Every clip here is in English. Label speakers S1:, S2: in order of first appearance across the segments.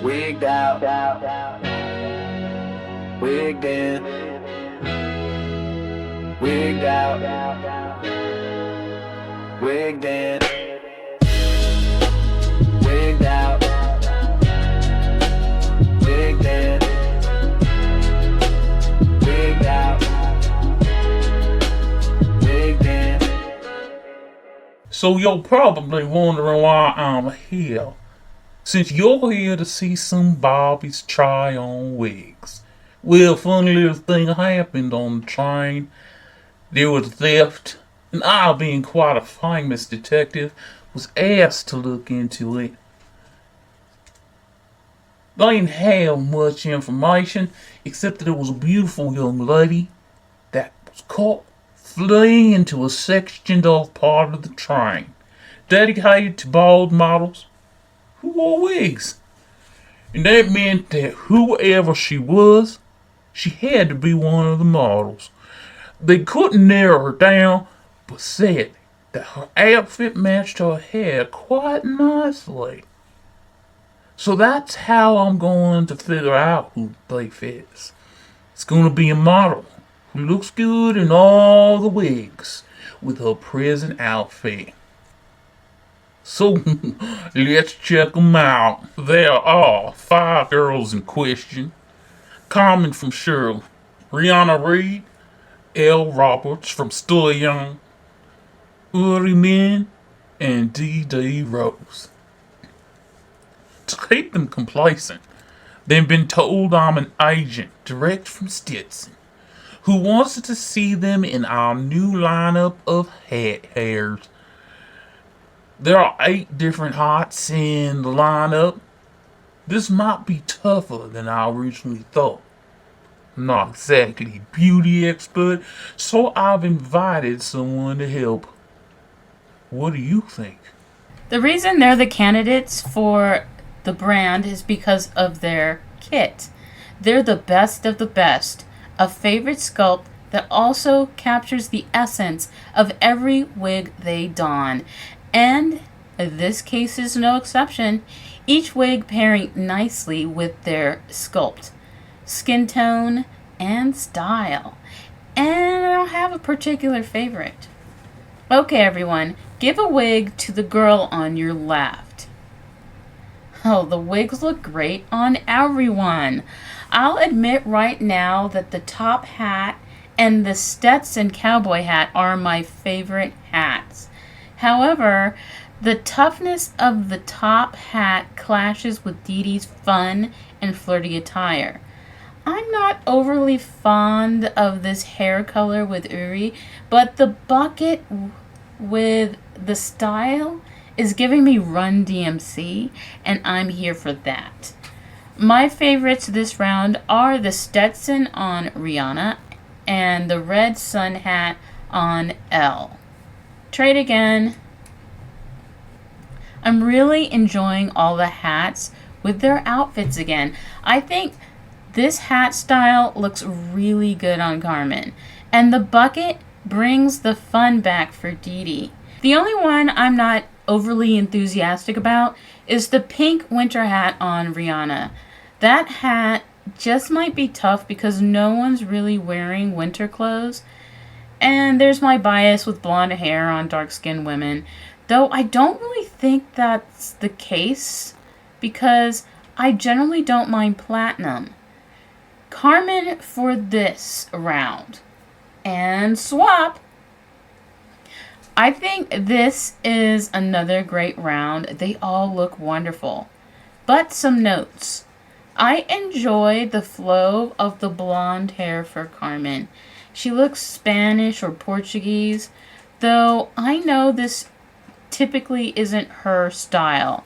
S1: Wigged out, wigged in, wigged out, wigged in, wigged out, wigged in, wigged out, wigged in.
S2: So you're probably wondering why I'm here. Since you're here to see some Barbies try on wigs. Well, funny little thing happened on the train. There was theft, and I, being quite a famous detective, was asked to look into it. They didn't have much information, except that it was a beautiful young lady that was caught fleeing into a sectioned off part of the train, dedicated to bald models who wore wigs. And that meant that whoever she was, she had to be one of the models. They couldn't narrow her down, but said that her outfit matched her hair quite nicely. So that's how I'm going to figure out who the thief is. It's going to be a model who looks good in all the wigs with her present outfit. So, let's check them out. There are 5 girls in question. Carmen from Shirley, Rihanna Reed, L. Roberts from Still Young, Uri Min, and D.D. Rose. To keep them complacent, they've been told I'm an agent direct from Stetson who wants to see them in our new lineup of hat hairs. There are 8 different hats in the lineup. This might be tougher than I originally thought. I'm not exactly a beauty expert, so I've invited someone to help. What do you think?
S3: The reason they're the candidates for the brand is because of their kit. They're the best of the best, a favorite sculpt that also captures the essence of every wig they don. And this case is no exception, each wig pairing nicely with their sculpt, skin tone, and style. And I don't have a particular favorite. Okay, everyone, give a wig to the girl on your left. Oh, the wigs look great on everyone. I'll admit right now that the top hat and the Stetson cowboy hat are my favorite hats. However, the toughness of the top hat clashes with Dee Dee's fun and flirty attire. I'm not overly fond of this hair color with Uri, but the bucket with the style is giving me Run DMC, and I'm here for that. My favorites this round are the Stetson on Rihanna and the red sun hat on Elle. Trade again. I'm really enjoying all the hats with their outfits again. I think this hat style looks really good on Carmen. And the bucket brings the fun back for Dee Dee. The only one I'm not overly enthusiastic about is the pink winter hat on Rihanna. That hat just might be tough because no one's really wearing winter clothes. And there's my bias with blonde hair on dark-skinned women. Though I don't really think that's the case because I generally don't mind platinum. Carmen for this round. And swap. I think this is another great round. They all look wonderful. But some notes. I enjoy the flow of the blonde hair for Carmen. She looks Spanish or Portuguese, though I know this typically isn't her style.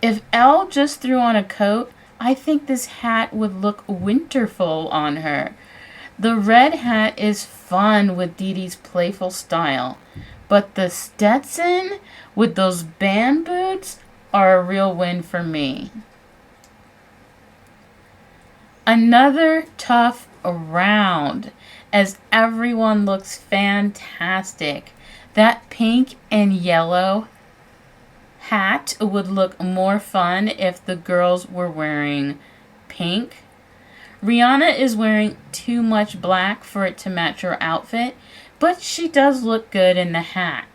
S3: If Elle just threw on a coat, I think this hat would look winterful on her. The red hat is fun with Dee Dee's playful style, but the Stetson with those band boots are a real win for me. Another tough round as everyone looks fantastic. That pink and yellow hat would look more fun if the girls were wearing pink. Rihanna is wearing too much black for it to match her outfit, but she does look good in the hat.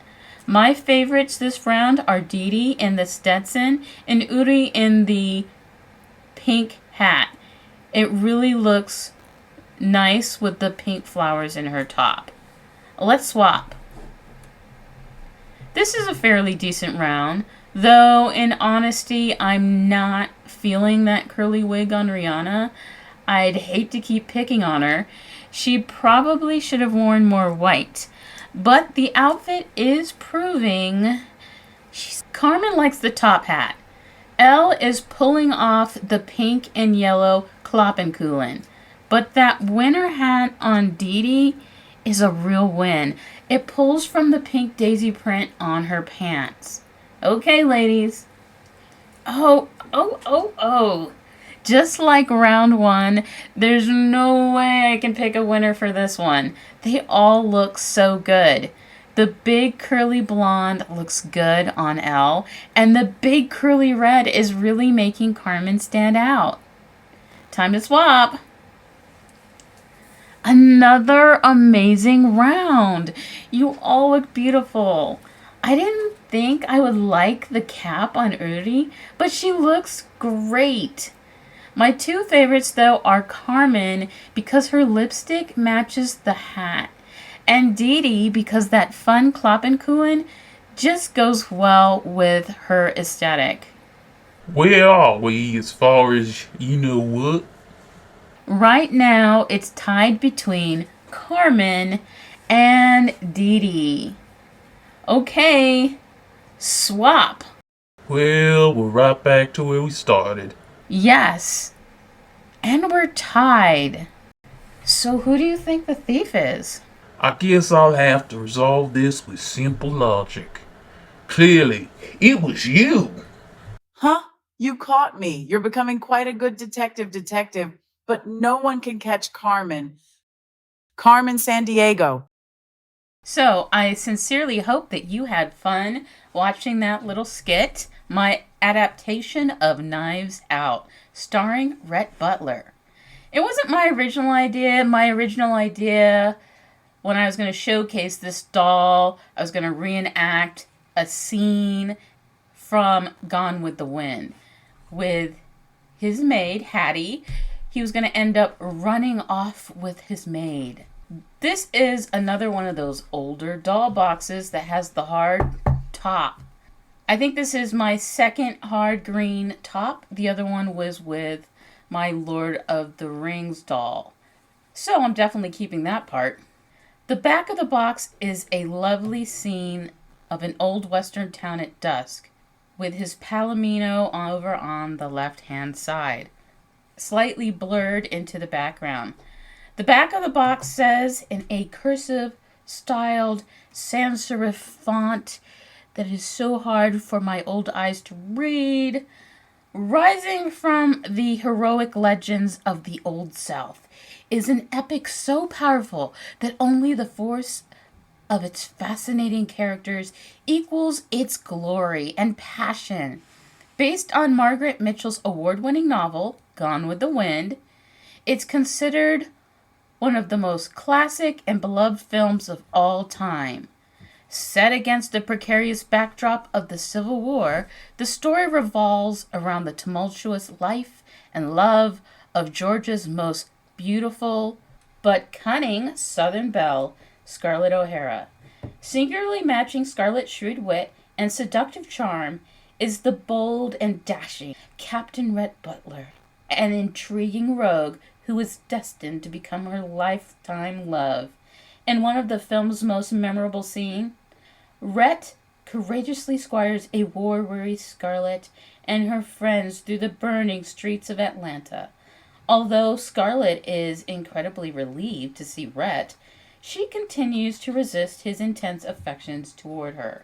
S3: My favorites this round are Dee Dee in the Stetson and Uri in the pink hat. It really looks nice with the pink flowers in her top. Let's swap. This is a fairly decent round, though in honesty, I'm not feeling that curly wig on Rihanna. I'd hate to keep picking on her. She probably should have worn more white. But the outfit is proving Carmen likes the top hat. Elle is pulling off the pink and yellow Kloppenkugeln. But that winter hat on Dee Dee is a real win. It pulls from the pink daisy print on her pants. Okay, ladies. Oh. Just like round one, there's no way I can pick a winner for this one. They all look so good. The big curly blonde looks good on Elle, and the big curly red is really making Carmen stand out. Time to swap. Another amazing round. You all look beautiful. I didn't think I would like the cap on Uri, but she looks great. My two favorites, though, are Carmen because her lipstick matches the hat, and Dee Dee because that fun Kloppenkugeln just goes well with her aesthetic.
S2: Where are we as far as you know what?
S3: Right now, it's tied between Carmen and Dee Dee. Okay, swap.
S2: Well, we're right back to where we started.
S3: Yes, and we're tied. So who do you think the thief is?
S2: I guess I'll have to resolve this with simple logic. Clearly, it was you.
S4: Huh? You caught me. You're becoming quite a good detective, but no one can catch Carmen. Carmen Sandiego.
S3: So I sincerely hope that you had fun watching that little skit, my adaptation of Knives Out, starring Rhett Butler. It wasn't my original idea. My original idea, when I was going to showcase this doll, I was going to reenact a scene from Gone with the Wind with his maid, Hattie. He was going to end up running off with his maid. This is another one of those older doll boxes that has the hard top. I think this is my second hard green top. The other one was with my Lord of the Rings doll. So I'm definitely keeping that part. The back of the box is a lovely scene of an old western town at dusk with his palomino over on the left-hand side, slightly blurred into the background. The back of the box says in a cursive styled sans serif font that is so hard for my old eyes to read, rising from the heroic legends of the Old South is an epic so powerful that only the force of its fascinating characters equals its glory and passion. Based on Margaret Mitchell's award-winning novel, Gone with the Wind, it's considered one of the most classic and beloved films of all time. Set against the precarious backdrop of the Civil War, the story revolves around the tumultuous life and love of Georgia's most beautiful but cunning Southern belle, Scarlett O'Hara. Singularly matching Scarlett's shrewd wit and seductive charm is the bold and dashing Captain Rhett Butler, an intriguing rogue who is destined to become her lifetime love. In one of the film's most memorable scenes, Rhett courageously squires a war-weary Scarlett and her friends through the burning streets of Atlanta. Although Scarlett is incredibly relieved to see Rhett, she continues to resist his intense affections toward her.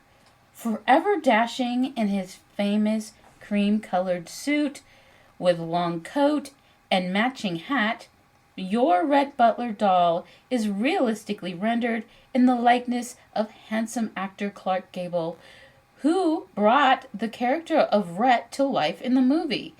S3: Forever dashing in his famous cream-colored suit with long coat and matching hat, your Rhett Butler doll is realistically rendered in the likeness of handsome actor Clark Gable, who brought the character of Rhett to life in the movie.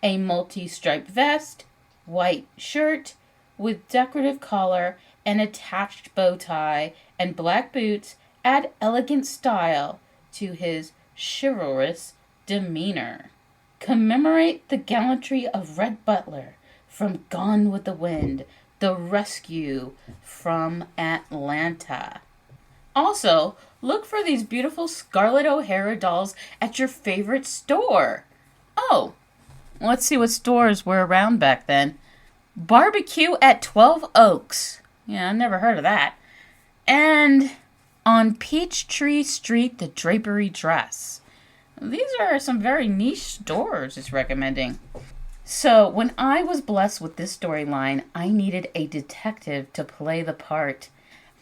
S3: A multi-striped vest, white shirt with decorative collar, and attached bow tie, and black boots add elegant style to his chivalrous demeanor. Commemorate the gallantry of Rhett Butler from Gone with the Wind, the rescue from Atlanta. Also, look for these beautiful Scarlett O'Hara dolls at your favorite store. Oh, let's see what stores were around back then. Barbecue at 12 Oaks. Yeah, I never heard of that. And on Peachtree Street, the Drapery Dress. These are some very niche stores it's recommending. So, when I was blessed with this storyline, I needed a detective to play the part.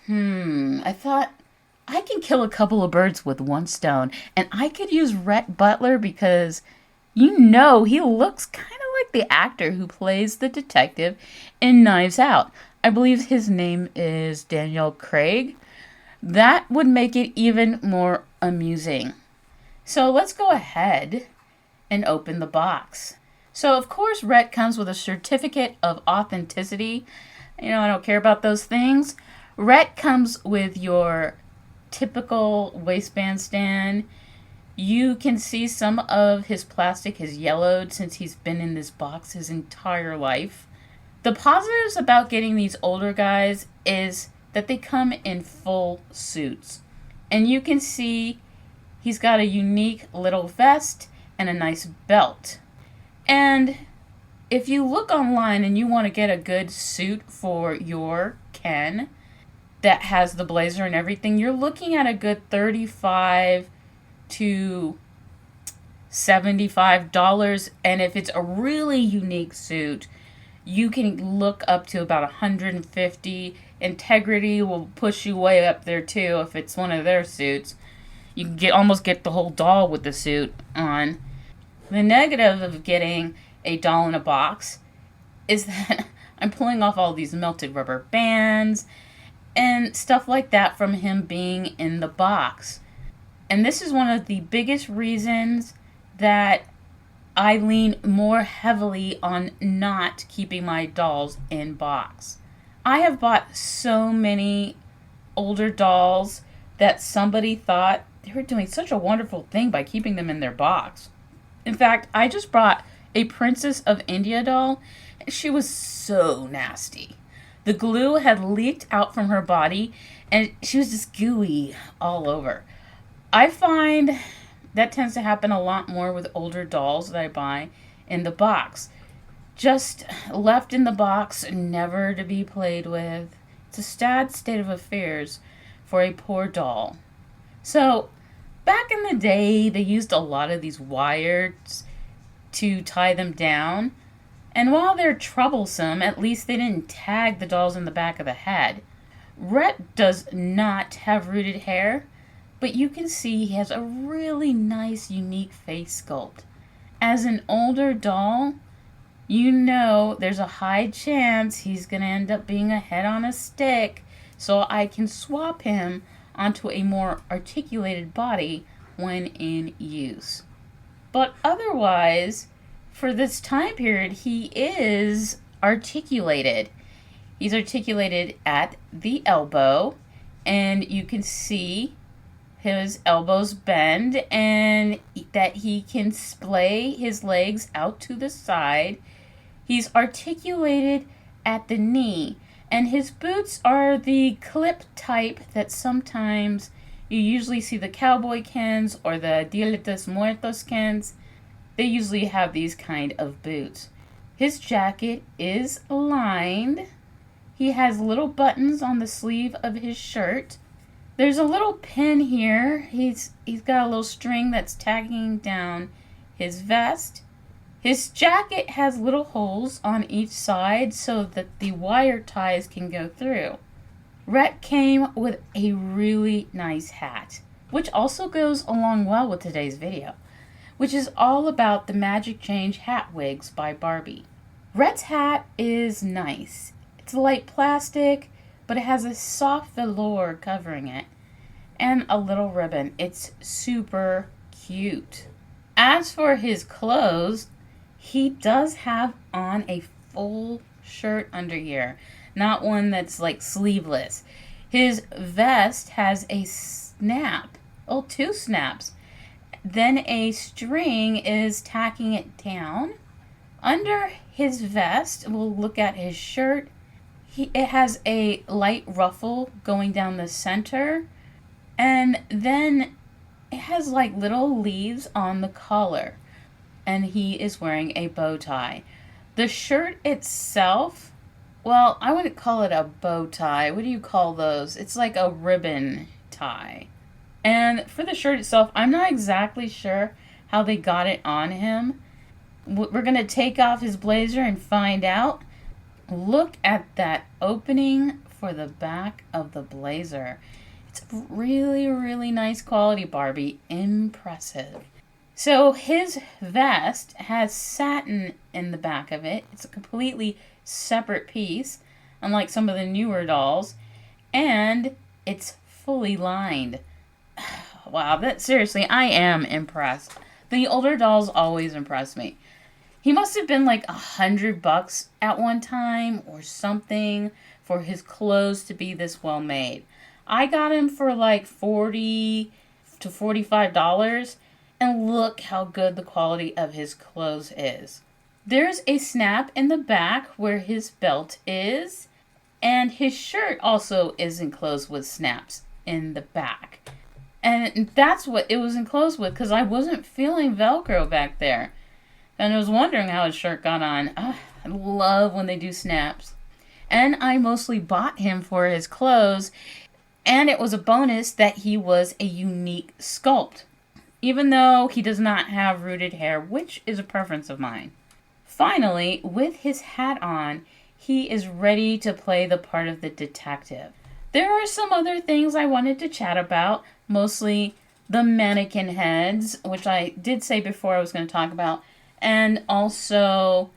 S3: I thought, I can kill a couple of birds with one stone, and I could use Rhett Butler because, he looks kind of like the actor who plays the detective in Knives Out. I believe his name is Daniel Craig. That would make it even more amusing. So let's go ahead and open the box. So, of course, Rhett comes with a certificate of authenticity. I don't care about those things. Rhett comes with your typical waistband stand. You can see some of his plastic has yellowed since he's been in this box his entire life. The positives about getting these older guys is that they come in full suits. And you can see he's got a unique little vest and a nice belt. And if you look online and you want to get a good suit for your Ken that has the blazer and everything, you're looking at a good $35 to $75. And if it's a really unique suit, you can look up to about $150. Integrity will push you way up there too if it's one of their suits. You can almost get the whole doll with the suit on. The negative of getting a doll in a box is that I'm pulling off all these melted rubber bands and stuff like that from him being in the box. And this is one of the biggest reasons that I lean more heavily on not keeping my dolls in box. I have bought so many older dolls that somebody thought they were doing such a wonderful thing by keeping them in their box. In fact, I just bought a Princess of India doll, and she was so nasty. The glue had leaked out from her body, and she was just gooey all over. I find that tends to happen a lot more with older dolls that I buy in the box. Just left in the box, never to be played with. It's a sad state of affairs for a poor doll. So, back in the day, they used a lot of these wires to tie them down. And while they're troublesome, at least they didn't tag the dolls in the back of the head. Rhett does not have rooted hair, but you can see he has a really nice, unique face sculpt. As an older doll, there's a high chance he's going to end up being a head on a stick, so I can swap him onto a more articulated body when in use. But otherwise, for this time period, he is articulated. He's articulated at the elbow, and you can see his elbows bend and that he can splay his legs out to the side. He's articulated at the knee, and his boots are the clip type that sometimes you usually see the cowboy Kens or the Dia de los Muertos Kens. They usually have these kind of boots. His jacket is lined. He has little buttons on the sleeve of his shirt. There's a little pin here. He's got a little string that's tagging down his vest. His jacket has little holes on each side so that the wire ties can go through. Rhett came with a really nice hat, which also goes along well with today's video, which is all about the Magic Change hat wigs by Barbie. Rhett's hat is nice. It's light plastic, but it has a soft velour covering it. and a little ribbon. It's super cute. As for his clothes, he does have on a full shirt under here, not one that's like sleeveless. His vest has a snap, oh, two snaps. Then a string is tacking it down. Under his vest, we'll look at his shirt. It has a light ruffle going down the center. And then it has like little leaves on the collar. And he is wearing a bow tie. The shirt itself, well, I wouldn't call it a bow tie. What do you call those? It's like a ribbon tie. And for the shirt itself, I'm not exactly sure how they got it on him. We're going to take off his blazer and find out. Look at that opening for the back of the blazer. It's really, really nice quality, Barbie. Impressive. So his vest has satin in the back of it. It's a completely separate piece, unlike some of the newer dolls. And it's fully lined. Wow, seriously, I am impressed. The older dolls always impress me. He must have been like $100 at one time or something for his clothes to be this well made. I got him for like $40 to $45, and look how good the quality of his clothes is. There's a snap in the back where his belt is, and his shirt also is enclosed with snaps in the back. And that's what it was enclosed with, because I wasn't feeling Velcro back there. And I was wondering how his shirt got on. I love when they do snaps. And I mostly bought him for his clothes. And it was a bonus that he was a unique sculpt, even though he does not have rooted hair, which is a preference of mine. Finally, with his hat on, he is ready to play the part of the detective. There are some other things I wanted to chat about, mostly the mannequin heads, which I did say before I was going to talk about. And also,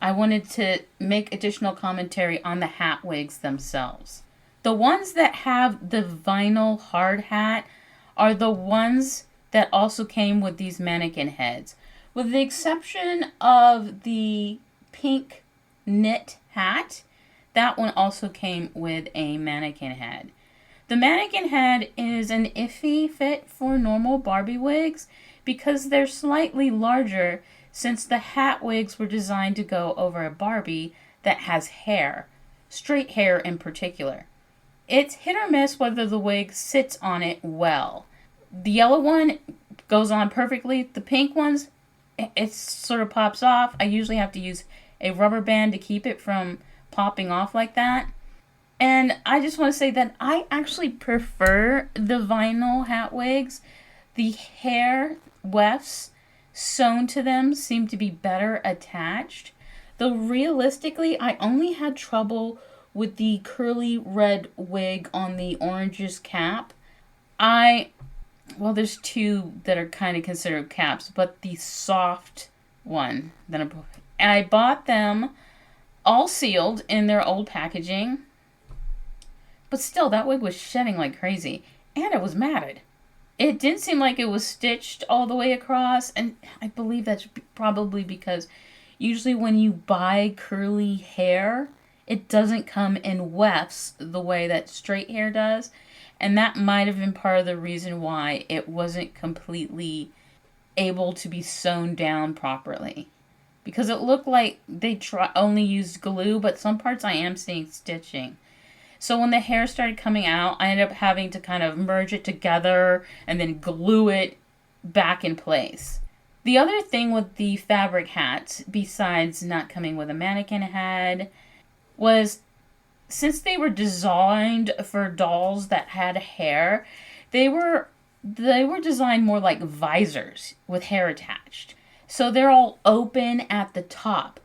S3: I wanted to make additional commentary on the hat wigs themselves. The ones that have the vinyl hard hat are the ones that also came with these mannequin heads. With the exception of the pink knit hat, that one also came with a mannequin head. The mannequin head is an iffy fit for normal Barbie wigs because they're slightly larger, since the hat wigs were designed to go over a Barbie that has hair, straight hair in particular. It's hit or miss whether the wig sits on it well. The yellow one goes on perfectly. The pink ones, it sort of pops off. I usually have to use a rubber band to keep it from popping off like that. And I just want to say that I actually prefer the vinyl hat wigs. The hair wefts sewn to them seem to be better attached. Though realistically, I only had trouble with the curly red wig on the orange's cap. Well, there's two that are kind of considered caps, but the soft one. And I bought them all sealed in their old packaging. But still, that wig was shedding like crazy. And it was matted. It didn't seem like it was stitched all the way across, and I believe that's probably because usually when you buy curly hair, it doesn't come in wefts the way that straight hair does, and that might have been part of the reason why it wasn't completely able to be sewn down properly. Because it looked like they only used glue, but some parts I am seeing stitching. So when the hair started coming out, I ended up having to kind of merge it together and then glue it back in place. The other thing with the fabric hats, besides not coming with a mannequin head, was since they were designed for dolls that had hair, they were designed more like visors with hair attached. So they're all open at the top.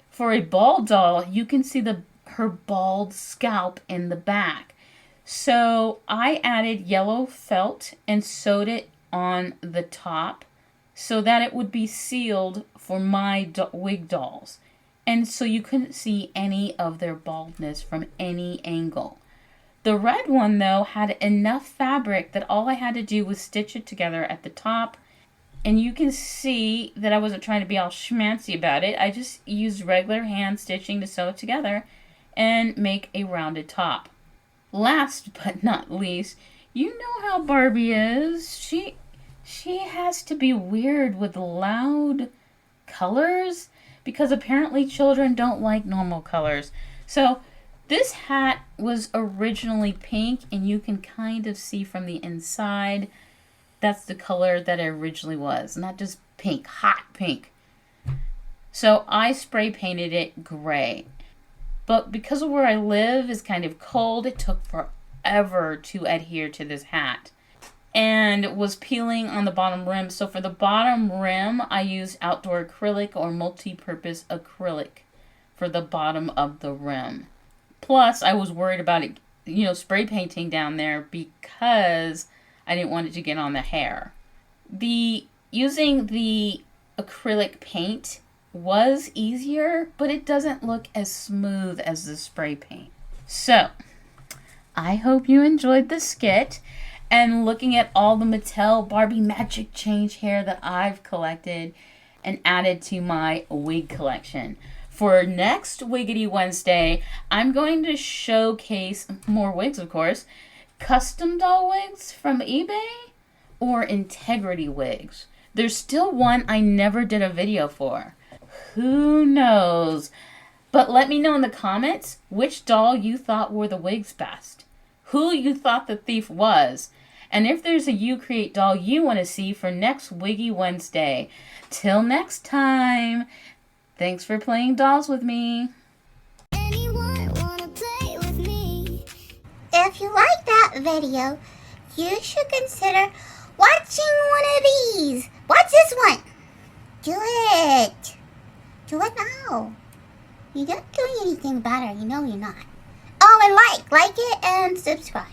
S3: For a bald doll, you can see her bald scalp in the back. So I added yellow felt and sewed it on the top so that it would be sealed for my wig dolls. And so you couldn't see any of their baldness from any angle. The red one, though, had enough fabric that all I had to do was stitch it together at the top. And you can see that I wasn't trying to be all schmancy about it. I just used regular hand stitching to sew it together and make a rounded top. Last but not least, you know how Barbie is. She has to be weird with loud colors because apparently children don't like normal colors. So this hat was originally pink, and you can kind of see from the inside that's the color that it originally was, not just pink, hot pink. So I spray painted it gray. But because of where I live is kind of cold, it took forever to adhere to this hat. And it was peeling on the bottom rim. So for the bottom rim, I used outdoor acrylic or multi-purpose acrylic for the bottom of the rim. Plus, I was worried about it, spray painting down there because I didn't want it to get on the hair. Using the acrylic paint was easier, but it doesn't look as smooth as the spray paint. So, I hope you enjoyed the skit and looking at all the Mattel Barbie Magic Change hair that I've collected and added to my wig collection. For next Wiggity Wednesday, I'm going to showcase more wigs, of course, custom doll wigs from eBay or integrity wigs. There's still one I never did a video for. Who knows? But let me know in the comments which doll you thought wore the wigs best, who you thought the thief was, and if there's a You Create doll you want to see for next Wiggy Wednesday. Till next time, thanks for playing dolls with me.
S5: Anyone wanna play with me? If you like that video, you should consider watching one of these. Watch this one. Do it. Do it now. You're not doing anything about it. You know you're not. Oh, and like it and subscribe.